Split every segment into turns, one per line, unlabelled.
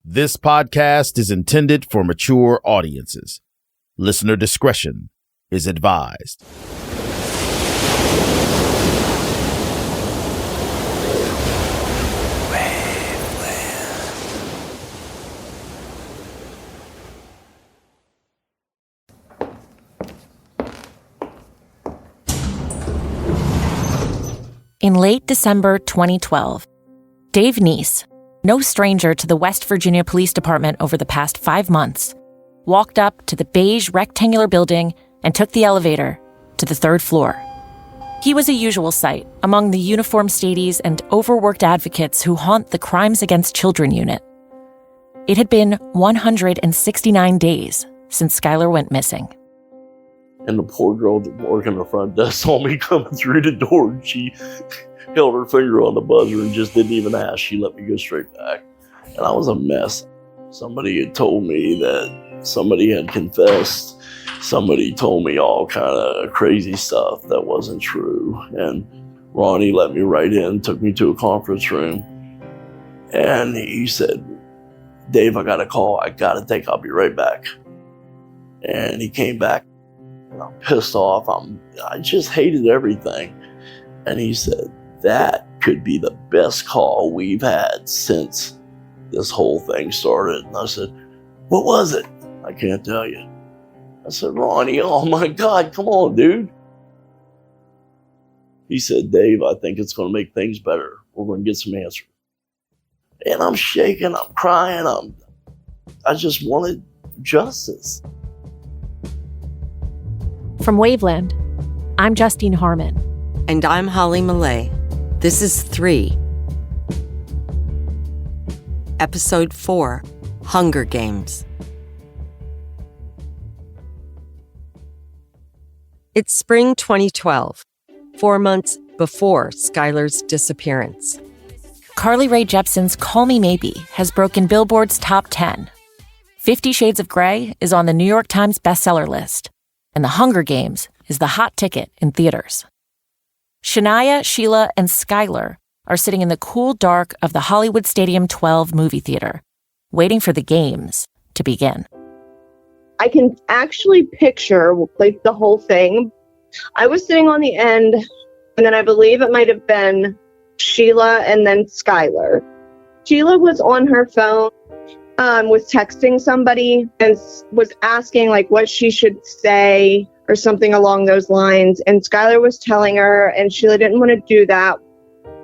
This podcast is intended for mature audiences. Listener discretion is advised.
In late December 2012, Dave Neese, no stranger to the West Virginia Police Department over the past 5 months, walked up to the beige rectangular building and took the elevator to the 3rd floor. He was a usual sight among the uniformed stadies and overworked advocates who haunt the Crimes Against Children unit. It had been 169 days since Skylar went missing.
And the poor girl that worked in the front desk saw me coming through the door, and she held her finger on the buzzer and just didn't even ask. She let me go straight back. And I was a mess. Somebody had told me that somebody had confessed. Somebody told me all kind of crazy stuff that wasn't true. And Ronnie let me right in, took me to a conference room. And he said, "Dave, I got a call. I'll be right back." And he came back. I'm pissed off. I just hated everything. And he said, "That could be the best call we've had since this whole thing started." And I said, "What was it?" "I can't tell you." I said, "Ronnie, oh my God, come on, dude." He said, "Dave, I think it's going to make things better. We're going to get some answers." And I'm shaking, I'm crying, I just wanted justice.
From Waveland, I'm Justine Harmon.
And I'm Holly Millay. This is 3. Episode 4, Hunger Games. It's spring 2012, 4 months before Skylar's disappearance.
Carly Rae Jepsen's Call Me Maybe has broken Billboard's top 10. 50 Shades of Grey is on the New York Times bestseller list. And The Hunger Games is the hot ticket in theaters. Shania, Sheila, and Skylar are sitting in the cool dark of the Hollywood Stadium 12 movie theater, waiting for the games to begin.
I can actually picture like the whole thing. I was sitting on the end, and then I believe it might have been Sheila and then Skylar. Sheila was on her phone, was texting somebody and was asking like what she should say or something along those lines. And Skylar was telling her, and Sheila didn't want to do that.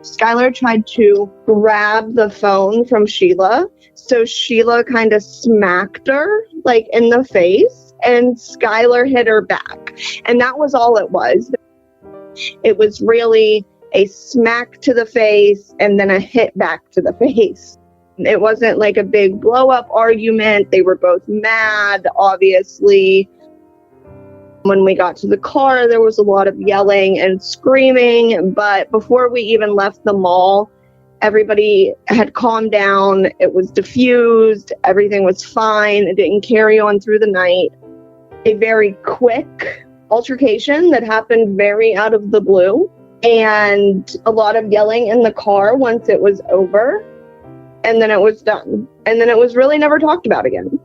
Skylar tried to grab the phone from Sheila. So Sheila kind of smacked her like in the face, and Skylar hit her back. And that was all it was. It was really a smack to the face and then a hit back to the face. It wasn't like a big blow-up argument. They were both mad, obviously. When we got to the car, there was a lot of yelling and screaming. But before we even left the mall, everybody had calmed down. It was diffused. Everything was fine. It didn't carry on through the night. A very quick altercation that happened very out of the blue. And a lot of yelling in the car once it was over. And then it was done. And then it was really never talked about again.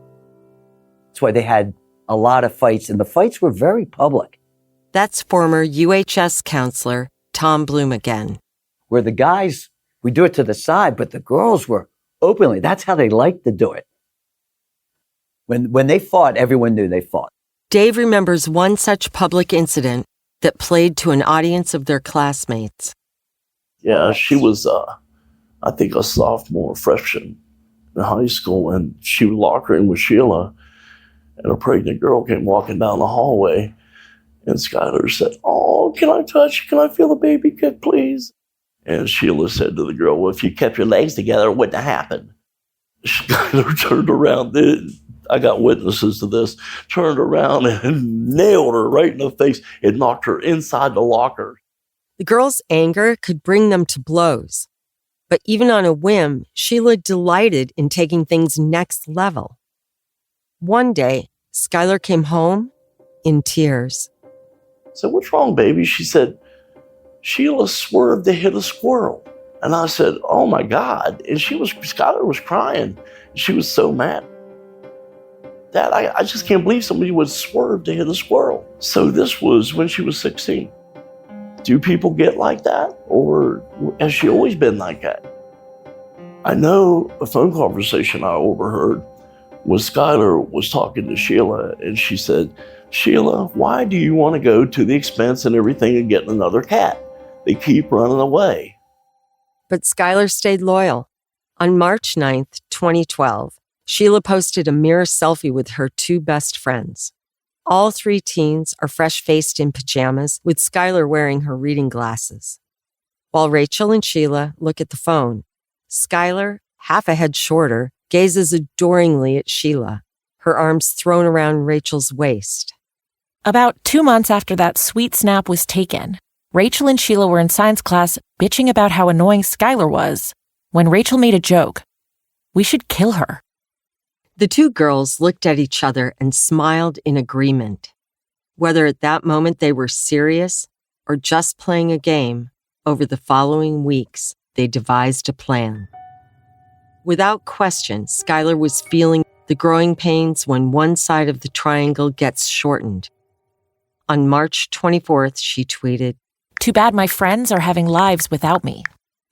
That's why they had a lot of fights, and the fights were very public.
That's former UHS counselor Tom Bloom again.
Where the guys, we do it to the side, but the girls were openly. That's how they liked to do it. When they fought, everyone knew they fought.
Dave remembers one such public incident that played to an audience of their classmates.
Yeah, she was I think a sophomore, freshman in high school, and she would lock her in with Sheila, and a pregnant girl came walking down the hallway, and Skylar said, "Oh, can I touch? Can I feel the baby kick, please?" And Sheila said to the girl, "Well, if you kept your legs together, it wouldn't have happened." Skylar turned around, I got witnesses to this, turned around and nailed her right in the face and knocked her inside the locker.
The girl's anger could bring them to blows. But even on a whim, Sheila delighted in taking things next level. One day, Skylar came home in tears.
I said, "What's wrong, baby?" She said, "Sheila swerved to hit a squirrel." And I said, "Oh my God." And Skylar was crying. She was so mad. Dad, I just can't believe somebody would swerve to hit a squirrel. So this was when she was 16. Do people get like that? Or has she always been like that? I know a phone conversation I overheard was Skylar was talking to Sheila, and she said, Sheila, why do you want to go to the expense and everything of getting another cat? They keep running away.
But Skylar stayed loyal. On March 9th, 2012, Sheila posted a mirror selfie with her two best friends. All three teens are fresh-faced in pajamas, with Skylar wearing her reading glasses. While Rachel and Sheila look at the phone, Skylar, half a head shorter, gazes adoringly at Sheila, her arms thrown around Rachel's waist.
About 2 months after that sweet snap was taken, Rachel and Sheila were in science class bitching about how annoying Skylar was when Rachel made a joke. We should kill her.
The two girls looked at each other and smiled in agreement. Whether at that moment they were serious or just playing a game, over the following weeks, they devised a plan. Without question, Skylar was feeling the growing pains when one side of the triangle gets shortened. On March 24th, she tweeted,
"Too bad my friends are having lives without me."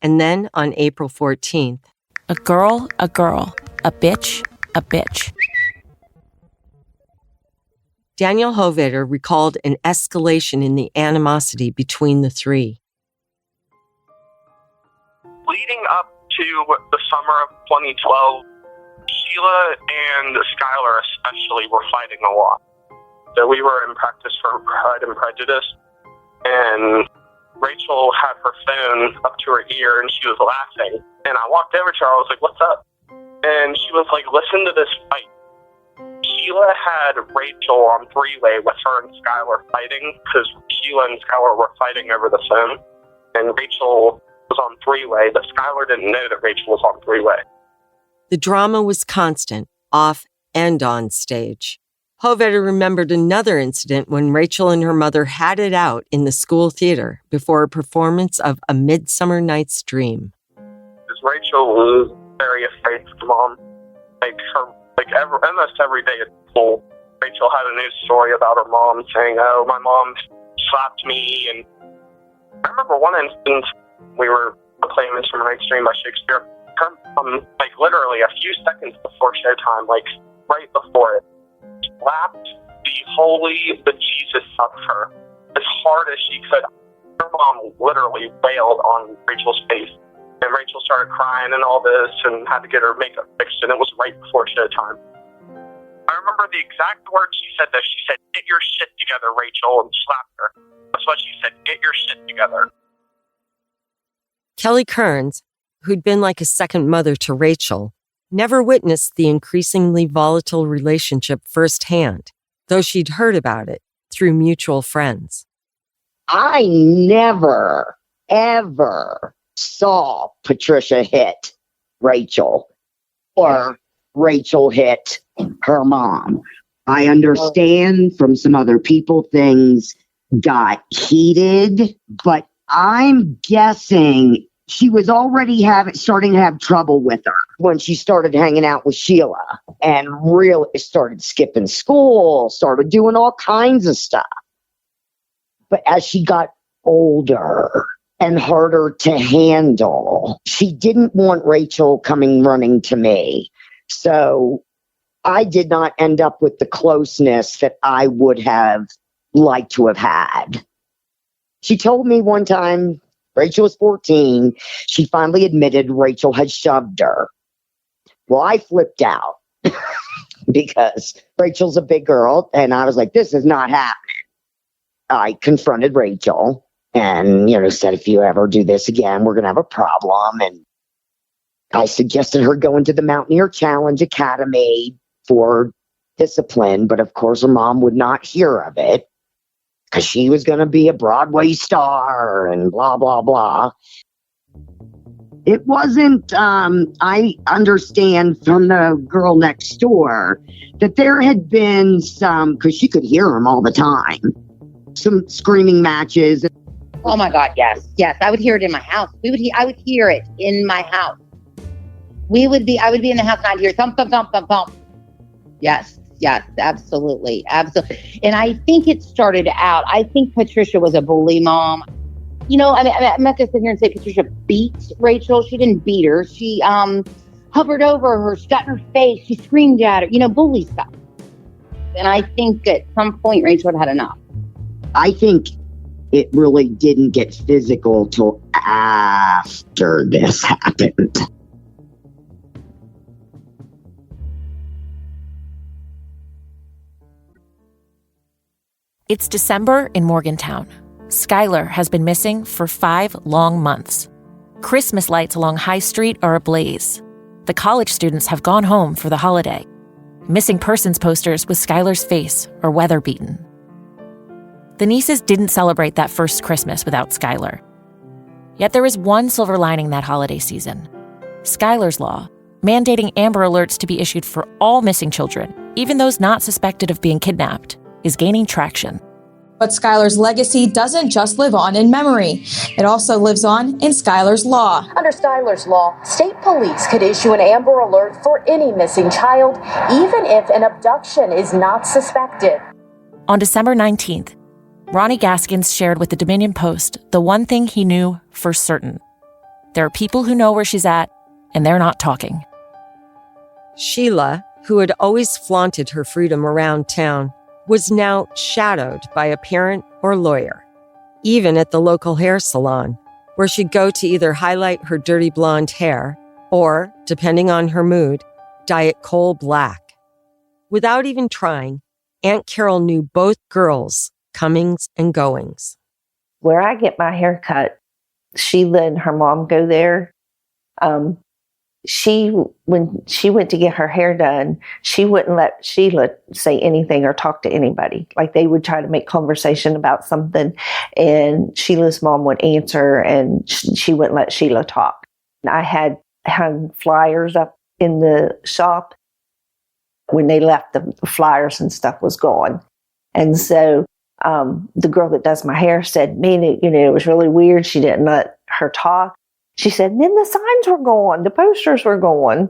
And then on April 14th,
A girl, a girl, a bitch, a bitch.
Daniel Hovater recalled an escalation in the animosity between the three.
Leading up to the summer of 2012, Sheila and Skylar especially were fighting a lot. So we were in practice for Pride and Prejudice, and Rachel had her phone up to her ear and she was laughing. And I walked over to her, I was like, "What's up?" And she was like, "Listen to this fight." Sheila had Rachel on three-way with her and Skylar fighting because Sheila and Skylar were fighting over the phone. And Rachel was on three-way, but Skylar didn't know that Rachel was on three-way.
The drama was constant, off and on stage. Hovater remembered another incident when Rachel and her mother had it out in the school theater before a performance of A Midsummer Night's Dream.
Because Rachel was very afraid of her mom. Almost every day at school, Rachel had a news story about her mom saying, "Oh, my mom slapped me." And I remember one instance, we were playing Midsummer Night's Dream by Shakespeare. Her mom, literally a few seconds before showtime, right before it, slapped the holy bejesus out of her as hard as she could. Her mom literally wailed on Rachel's face. And Rachel started crying and all this and had to get her makeup fixed, and it was right before showtime. I remember the exact words she said though. She said, "Get your shit together, Rachel," and slapped her. That's what she said, "Get your shit together."
Kelly Kearns, who'd been like a second mother to Rachel, never witnessed the increasingly volatile relationship firsthand, though she'd heard about it through mutual friends.
I never, ever saw Patricia hit Rachel or Rachel hit her mom. I understand from some other people things got heated, but I'm guessing she was already starting to have trouble with her when she started hanging out with Sheila and really started skipping school, started doing all kinds of stuff. But as she got older and harder to handle, she didn't want Rachel coming running to me. So I did not end up with the closeness that I would have liked to have had. She told me one time, Rachel was 14, she finally admitted Rachel had shoved her. Well, I flipped out because Rachel's a big girl, and I was like, this is not happening. I confronted Rachel and, said, if you ever do this again, we're going to have a problem. And I suggested her going to the Mountaineer Challenge Academy for discipline, but of course her mom would not hear of it because she was going to be a Broadway star and blah, blah, blah. It wasn't, I understand from the girl next door that there had been some, because she could hear them all the time, some screaming matches.
Oh my God, yes. Yes, I would hear it in my house. I would hear it in my house. I would be in the house and I'd hear thump, thump, thump, thump, thump. Yes, absolutely. And I think it started out, I think Patricia was a bully mom. I'm not going to sit here and say Patricia beat Rachel. She didn't beat her. She hovered over her, she got in her face, she screamed at her, bully stuff. And I think at some point Rachel had enough.
I think it really didn't get physical till after this happened.
It's December in Morgantown. Skylar has been missing for 5 long months. Christmas lights along High Street are ablaze. The college students have gone home for the holiday. Missing persons posters with Skylar's face are weather-beaten. The Nieces didn't celebrate that first Christmas without Skylar. Yet there is one silver lining that holiday season. Skylar's Law, mandating Amber Alerts to be issued for all missing children, even those not suspected of being kidnapped, is gaining traction.
But Skylar's legacy doesn't just live on in memory. It also lives on in Skylar's Law.
Under Skylar's Law, state police could issue an Amber Alert for any missing child, even if an abduction is not suspected.
On December 19th, Ronnie Gaskins shared with the Dominion Post the one thing he knew for certain. There are people who know where she's at, and they're not talking.
Sheila, who had always flaunted her freedom around town, was now shadowed by a parent or lawyer, even at the local hair salon, where she'd go to either highlight her dirty blonde hair or, depending on her mood, dye it coal black. Without even trying, Aunt Carol knew both girls' comings and goings.
Where I get my hair cut, Sheila and her mom go there. When she went to get her hair done, she wouldn't let Sheila say anything or talk to anybody. Like, they would try to make conversation about something, and Sheila's mom would answer, and she wouldn't let Sheila talk. I had hung flyers up in the shop. When they left, the flyers and stuff was gone. And so the girl that does my hair said, man, it was really weird. She didn't let her talk. She said, and then the signs were gone. The posters were gone.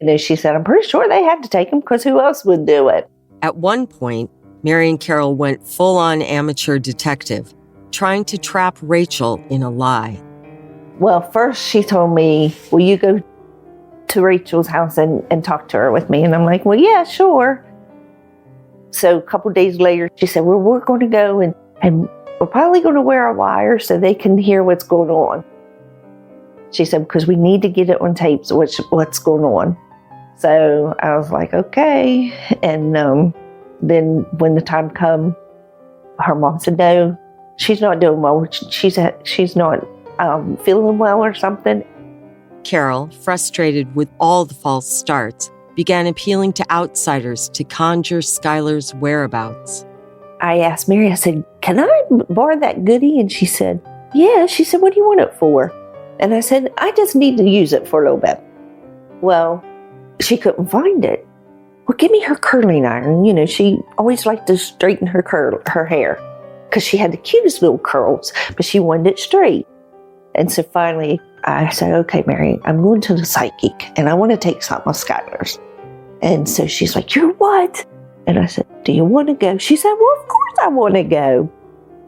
And then she said, I'm pretty sure they had to take them because who else would do it?
At one point, Mary and Carol went full-on amateur detective, trying to trap Rachel in a lie.
Well, first she told me, will you go to Rachel's house and talk to her with me? And I'm like, well, yeah, sure. So a couple days later, she said, well, we're going to go and we're probably going to wear a wire so they can hear what's going on. She said, because we need to get it on tape, so what's going on. So I was like, okay. And then when the time come, her mom said, no, she's not doing well. She's not feeling well or something.
Carol, frustrated with all the false starts, began appealing to outsiders to conjure Skylar's whereabouts.
I asked Mary, I said, can I borrow that goodie? And she said, yeah. She said, what do you want it for? And I said, I just need to use it for a little bit. Well, she couldn't find it. Well, give me her curling iron. She always liked to straighten her hair because she had the cutest little curls, but she wanted it straight. And so finally, I said, okay, Mary, I'm going to the psychic and I want to take some of Skylar's. And so she's like, you're what? And I said, do you want to go? She said, well, of course I want to go.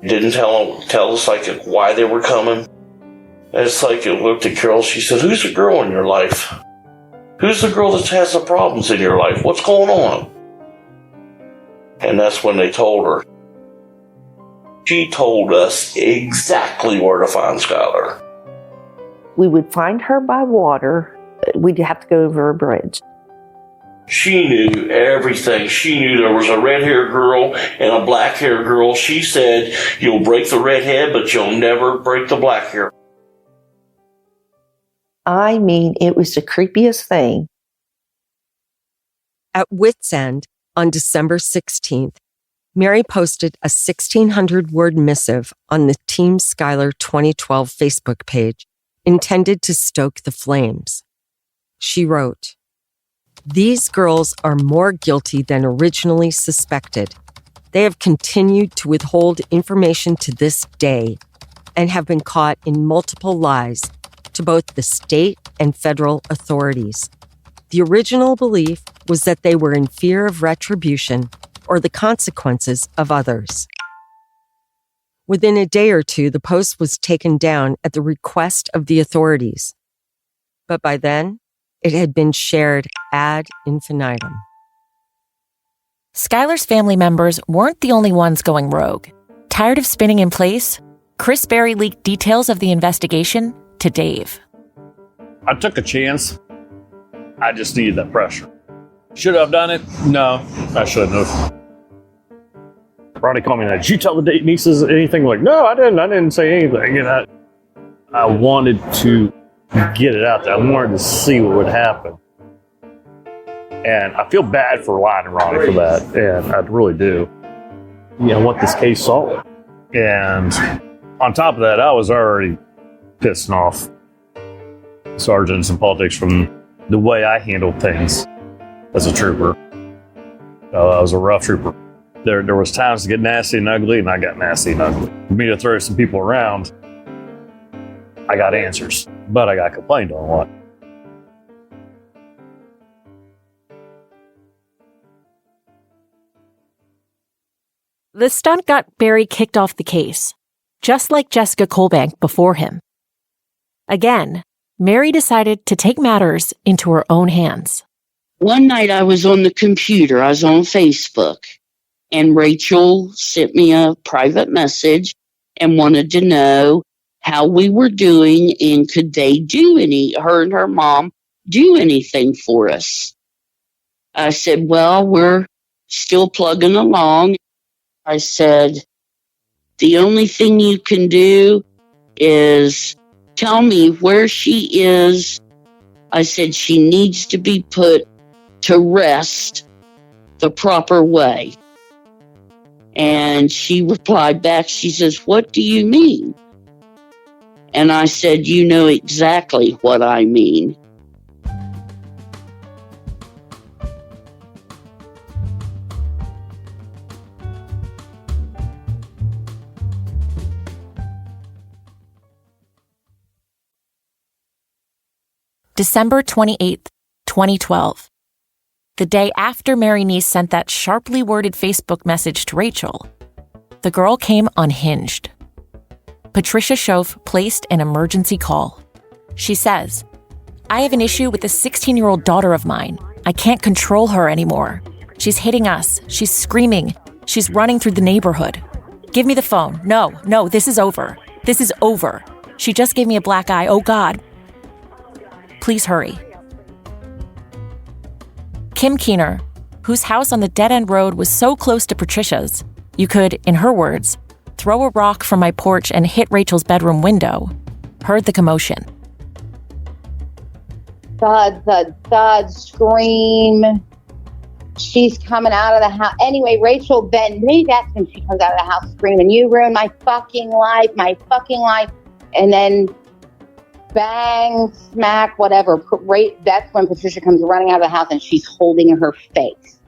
Didn't tell the psychic why they were coming. And the psychic looked at Carol. She said, who's the girl in your life? Who's the girl that has the problems in your life? What's going on? And that's when they told her. She told us exactly where to find Skylar.
We would find her by water. We'd have to go over a bridge.
She knew everything. She knew there was a red-haired girl and a black-haired girl. She said, you'll break the red head, but you'll never break the black hair.
I mean, it was the creepiest thing.
At wit's end, on December 16th, Mary posted a 1,600-word missive on the Team Skylar 2012 Facebook page intended to stoke the flames. She wrote, these girls are more guilty than originally suspected. They have continued to withhold information to this day and have been caught in multiple lies to both the state and federal authorities. The original belief was that they were in fear of retribution or the consequences of others. Within a day or two, the post was taken down at the request of the authorities. But by then, it had been shared ad infinitum.
Skylar's family members weren't the only ones going rogue. Tired of spinning in place, Chris Berry leaked details of the investigation to Dave.
I took a chance. I just needed that pressure. Should I have done it? No, I shouldn't have. Ronnie called me, did you tell the nieces anything? Like, no, I didn't say anything. And I wanted to get it out there. I wanted to see what would happen. And I feel bad for lying to Ronnie for that. And I really do. I want this case solved. And on top of that, I was already pissing off sergeants and politics from the way I handled things as a trooper. I was a rough trooper. There was times to get nasty and ugly, and I got nasty and ugly. For me to throw some people around, I got answers, but I got complained on a lot.
The stunt got Berry kicked off the case, just like Jessica Colbank before him. Again, Mary decided to take matters into her own hands.
One night I was on the computer, I was on Facebook, and Rachel sent me a private message and wanted to know how we were doing and could they her and her mom, do anything for us. I said, well, we're still plugging along. I said, the only thing you can do is tell me where she is. I said, she needs to be put to rest the proper way. And she replied back, she says, what do you mean? And I said, you know exactly what I mean.
December 28th, 2012. The day after Mary Neese sent that sharply worded Facebook message to Rachel, the girl came unhinged. Patricia Schoaf placed an emergency call. She says, I have an issue with a 16-year-old daughter of mine. I can't control her anymore. She's hitting us. She's screaming. She's running through the neighborhood. Give me the phone. No, this is over. This is over. She just gave me a black eye. Oh, God. Please hurry. Kim Keener, whose house on the dead-end road was so close to Patricia's, you could, in her words, throw a rock from my porch and hit Rachel's bedroom window, heard the commotion.
Thud, thud, thud, scream. She's coming out of the house. Anyway, Rachel, then maybe that's when she comes out of the house screaming, you ruined my fucking life. And then bang, smack, whatever. That's when Patricia comes running out of the house and she's holding her face.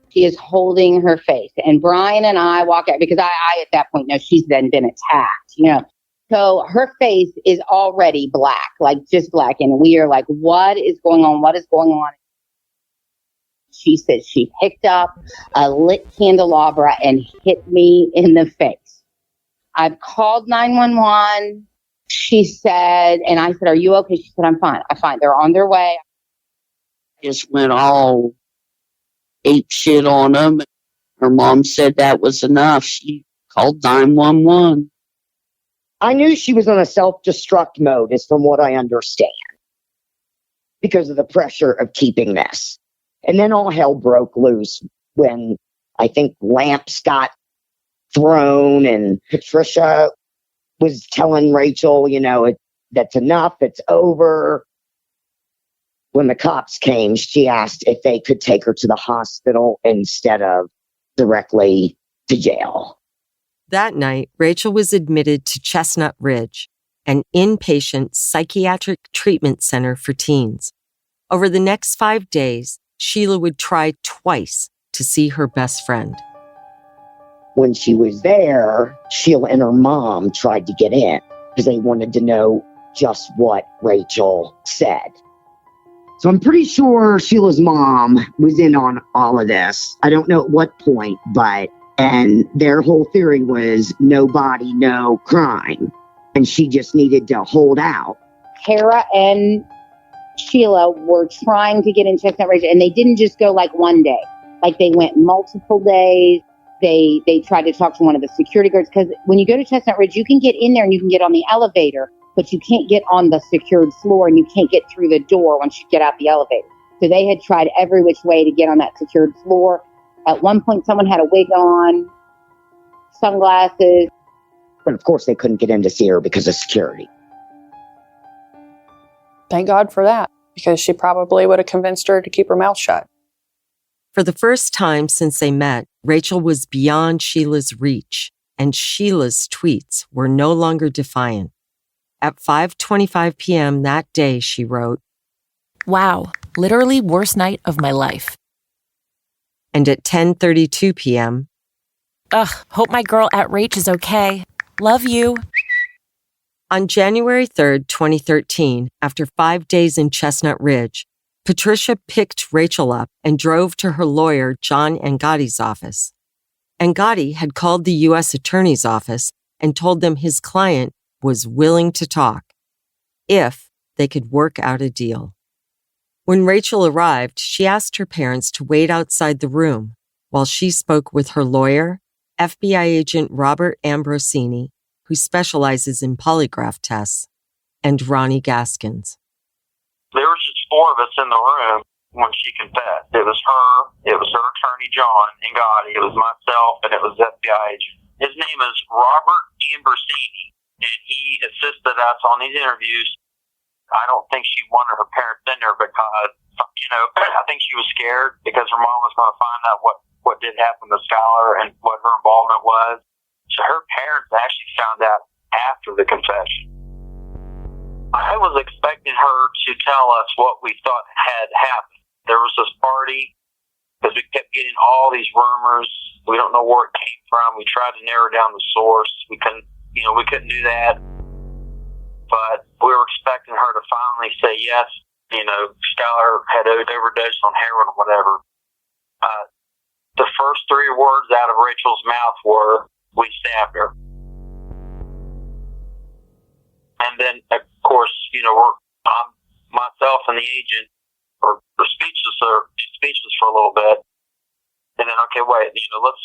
She is holding her face. And Brian and I walk out because I at that point know she's then been attacked, So her face is already black, like just black. And we are like, what is going on? What is going on? She said she picked up a lit candelabra and hit me in the face. I've called 911. She said, and I said, are you okay? She said, I'm fine. They're on their way.
Just went all ape shit on them. Her mom said that was enough. She called 911.
I knew she was on a self-destruct mode, is from what I understand, because of the pressure of keeping this. And then all hell broke loose when I think lamps got thrown and Patricia was telling Rachel, that's enough, it's over. When the cops came, she asked if they could take her to the hospital instead of directly to jail.
That night, Rachel was admitted to Chestnut Ridge, an inpatient psychiatric treatment center for teens. Over the next 5 days, Sheila would try twice to see her best friend.
When she was there, Sheila and her mom tried to get in because they wanted to know just what Rachel said. So I'm pretty sure Sheila's mom was in on all of this. I don't know at what point, and their whole theory was no body, no crime. And she just needed to hold out.
Kara and Sheila were trying to get in Chestnut Ridge, and they didn't just go like one day. Like they went multiple days. They tried to talk to one of the security guards, because when you go to Chestnut Ridge, you can get in there and you can get on the elevator, but you can't get on the secured floor and you can't get through the door once you get out the elevator. So they had tried every which way to get on that secured floor. At one point, someone had a wig on, sunglasses.
But of course, they couldn't get in to see her because of security.
Thank God for that, because she probably would have convinced her to keep her mouth shut.
For the first time since they met, Rachel was beyond Sheila's reach, and Sheila's tweets were no longer defiant. At 5:25 p.m. that day, she wrote,
Wow, literally worst night of my life.
And at 10:32 p.m.,
Ugh, hope my girl at Rach is okay. Love you.
On January 3rd, 2013, after 5 days in Chestnut Ridge, Patricia picked Rachel up and drove to her lawyer, John Angotti's office. Angotti had called the U.S. Attorney's office and told them his client was willing to talk if they could work out a deal. When Rachel arrived, she asked her parents to wait outside the room while she spoke with her lawyer, FBI agent Robert Ambrosini, who specializes in polygraph tests, and Ronnie Gaskins.
There was just four of us in the room when she confessed. It was her, it was her attorney, John Angotti, it was myself, and it was the FBI agent. His name is Robert Ambrosini, and he assisted us on these interviews. I don't think she wanted her parents in there because, I think she was scared because her mom was going to find out what did happen to Skylar and what her involvement was. So her parents actually found out after the confession. I was expecting her to tell us what we thought had happened. There was this party, because we kept getting all these rumors. We don't know where it came from. We tried to narrow down the source. We couldn't do that. But we were expecting her to finally say yes. Skylar had overdosed on heroin or whatever. The first three words out of Rachel's mouth were, "We stabbed her." And then, of course, myself and the agent were speechless for a little bit. And then, okay, wait, let's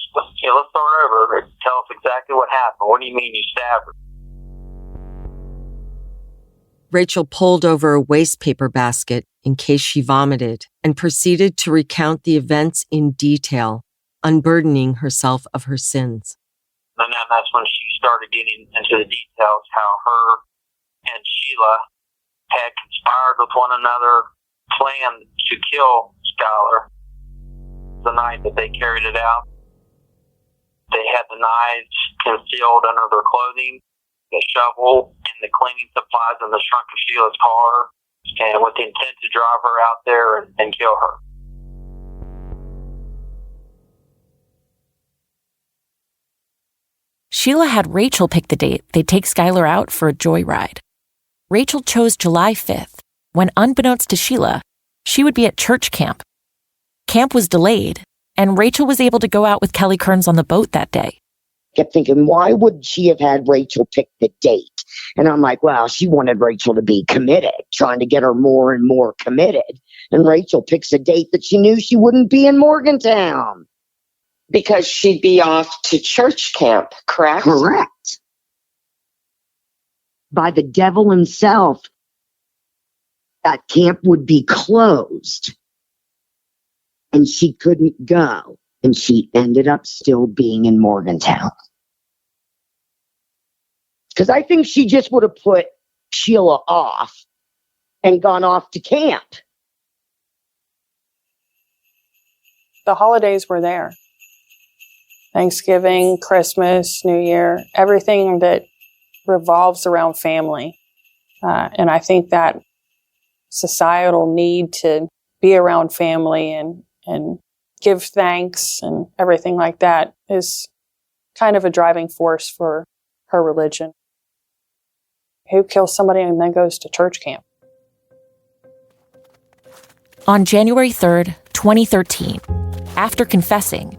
start over. Tell us exactly what happened. What do you mean you stabbed her?
Rachel pulled over a waste paper basket in case she vomited and proceeded to recount the events in detail, unburdening herself of her sins.
And then that's when she started getting into the details, how her and Sheila had conspired with one another, planned to kill Skylar the night that they carried it out. They had the knives concealed under their clothing, the shovel, and the cleaning supplies in the trunk of Sheila's car, and with the intent to drive her out there and kill her.
Sheila had Rachel pick the date they'd take Skylar out for a joyride. Rachel chose July 5th, when unbeknownst to Sheila, she would be at church camp. Camp was delayed, and Rachel was able to go out with Kelly Kearns on the boat that day.
Kept thinking, why would she have had Rachel pick the date? And I'm like, well, she wanted Rachel to be committed, trying to get her more and more committed. And Rachel picks a date that she knew she wouldn't be in Morgantown.
Because she'd be off to church camp, correct?
Correct. By the devil himself, that camp would be closed. And she couldn't go. And she ended up still being in Morgantown. Because I think she just would have put Sheila off and gone off to camp.
The holidays were there. Thanksgiving, Christmas, New Year, everything that revolves around family. And I think that societal need to be around family and give thanks and everything like that is kind of a driving force for her religion. Who kills somebody and then goes to church camp?
On January 3rd, 2013, after confessing,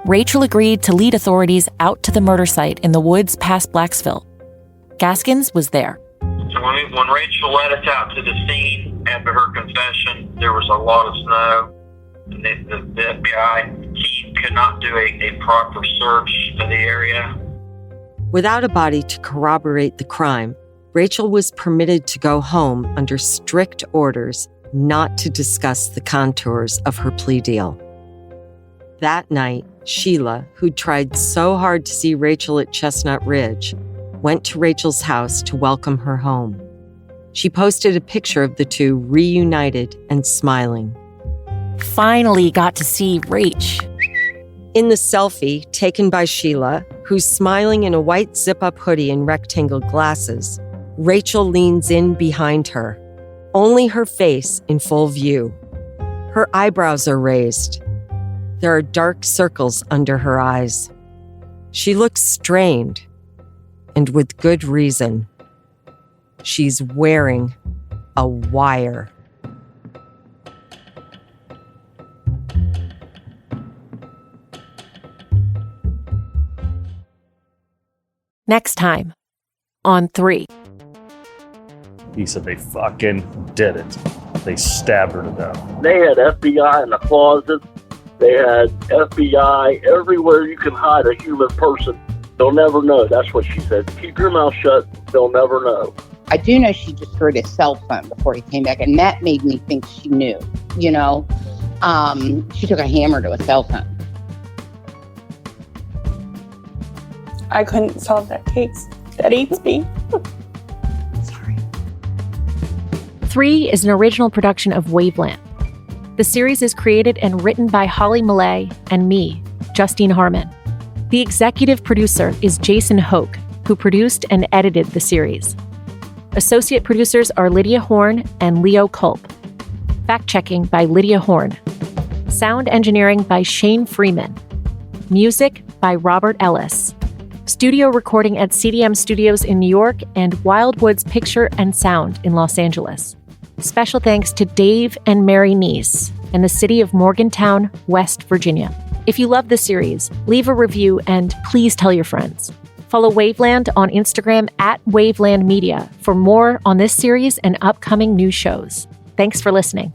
Rachel agreed to lead authorities out to the murder site in the woods past Blacksville. Gaskins was there.
So when Rachel led us out to the scene after her confession, there was a lot of snow. The FBI team could not do a proper search of the area.
Without a body to corroborate the crime, Rachel was permitted to go home under strict orders not to discuss the contours of her plea deal. That night, Sheila, who'd tried so hard to see Rachel at Chestnut Ridge, went to Rachel's house to welcome her home. She posted a picture of the two reunited and smiling.
Finally got to see Rach.
In the selfie taken by Sheila, who's smiling in a white zip-up hoodie and rectangle glasses, Rachel leans in behind her, only her face in full view. Her eyebrows are raised. There are dark circles under her eyes. She looks strained, and with good reason. She's wearing a wire.
Next time on 3.
He said they fucking did it. They stabbed her to death.
They had FBI in the closet. They had FBI everywhere you can hide a human person. They'll never know. That's what she said. Keep your mouth shut. They'll never know.
I do know she destroyed his cell phone before he came back, and that made me think she knew, you know. She took a hammer to a cell phone.
I couldn't solve that case. That eats me.
3 is an original production of Waveland. The series is created and written by Holly Millay and me, Justine Harmon. The executive producer is Jason Hoke, who produced and edited the series. Associate producers are Lydia Horn and Leo Culp. Fact-checking by Lydia Horn. Sound engineering by Shane Freeman. Music by Robert Ellis. Studio recording at CDM Studios in New York and Wildwoods Picture and Sound in Los Angeles. Special thanks to Dave and Mary Neese and the city of Morgantown, West Virginia. If you love the series, leave a review and please tell your friends. Follow Waveland on Instagram @Waveland Media for more on this series and upcoming new shows. Thanks for listening.